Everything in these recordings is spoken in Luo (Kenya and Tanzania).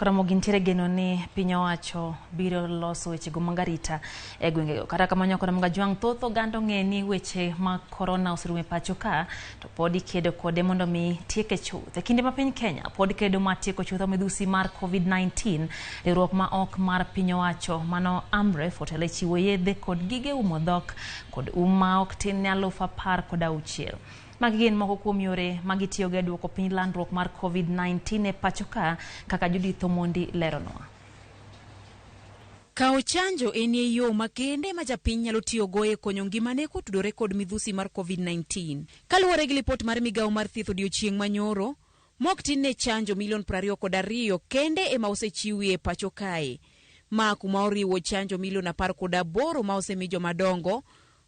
Ramogi ntiere geno ni piny owacho biro loso weche go mangarita e gwenge go. Kata kamano Ramogi jwang thoth oganda ng'e ni weche mag corona oserumo e pacho ka to pod ikedo kode mondo mi tieke chuth. E kinde ma piny Kenya pod kedo mar tieko chuth midhusi mar Covid-19, riwruok ma ok mar piny owacho mano AMREF otelo e chiwo yedhe kod gige umo dhok kod ma ok tin ne 10,060. Magi gin moko kuom yore magitiyo go e duoko piny landruok mar Covid-19 e pacho ka kaka Judith Omondi leronwa. Kao chanjo en yo makende ma japiny nyalo tiyo go e konyo ngimane kotudore kod midhusi mar Covid-19. Kaluwore gi lipot mar migao mar thieth odiochieng' manyoro, mok tin ne chanjo milion 22 kende ema osechiwi e pacho kae. Ma kuma oriwo chanjo milion 18 ma osemi joma dongo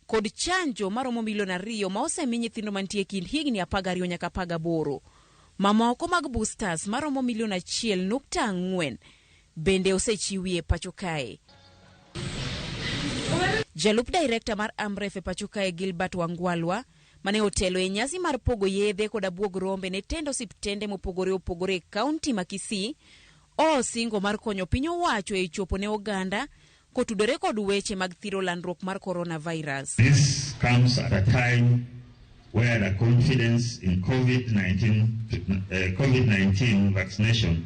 kod chanjo maromo milion 2 ma osemi nyithindo mantie kind higni 12 nyaka 18. Mamoko mag boosters maromo milion 1.4 bende osechiwi e pacho kae. Jalup director mar AMREF e pacho kae Gilbert Wangwalwa mane otelo e nyasi mar pogo yedhe kod abuog rombe ne tendo siptende mopogore opogore e kaunti ma Kisii osingo mar konyo piny owacho e chopo ne oganda kotudore kod weche mag thiro landruok mar coronavirus. This comes at a time where the confidence in COVID-19 vaccination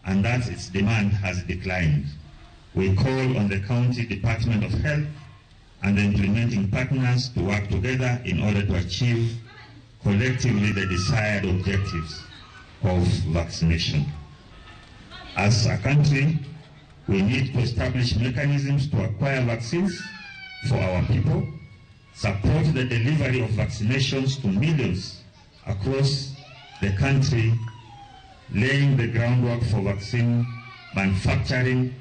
and that its demand has declined. We call on the County Department of Health and the implementing partners to work together in order to achieve collectively the desired objectives of vaccination. As a country, we need to establish mechanisms to acquire vaccines for our people, support the delivery of vaccinations to millions across the country, laying the groundwork for vaccine manufacturing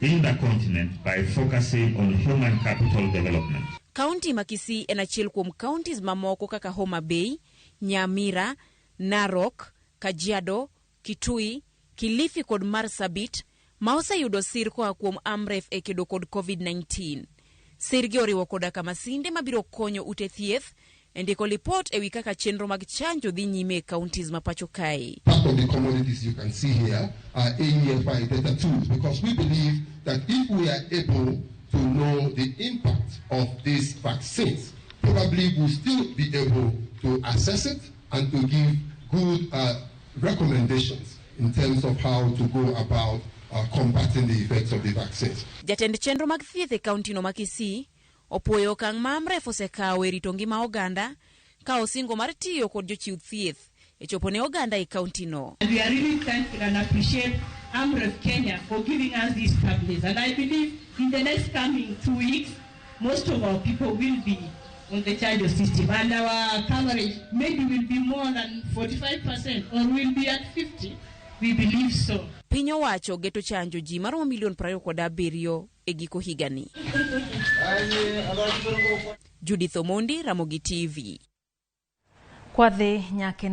in the continent by focusing on human capital development. County ma Kisii en achiel kuom counties mamoko kaka Homa Bay, Nyamira, Narok, Kajiado, Kitui, Kilifi kod Marsabit ma oseyudo sir koa kuom AMREF e kedo kod Covid-19. Sirgi oriwo koda kama sinde mabiro konyo ute thieth ndiko lipot ewi kaka chenro mag chanjo dhi nyime e counties ma pacho kae. Part of the commodities you can see here are AMREF data tools, because we believe that if we are able to know the impact of these vaccines, probably we'll still be able to assess it and to give good recommendations in terms of how to go about combating the effects of the vaccines. Jatend chenro mag thieth e kaunti no ma Kisii opuoyo okang' ma AMREF osekawo e rito ngima oganda ka osingo mar tiyo kod jochiw thieth e chopo ne oganda e kaunti no. And we are really thankful and appreciate AMREF Kenya for giving us these tablets. And I believe in the next coming 2 weeks, most of our people will be on the chanjo system. And our coverage maybe will be more than 45% or will be at 50%. We believe so. Piny owacho geto chanjo ji maromo milion 27 e giko higani. Judith Omondi, Ramogi TV. Kwadhi nyake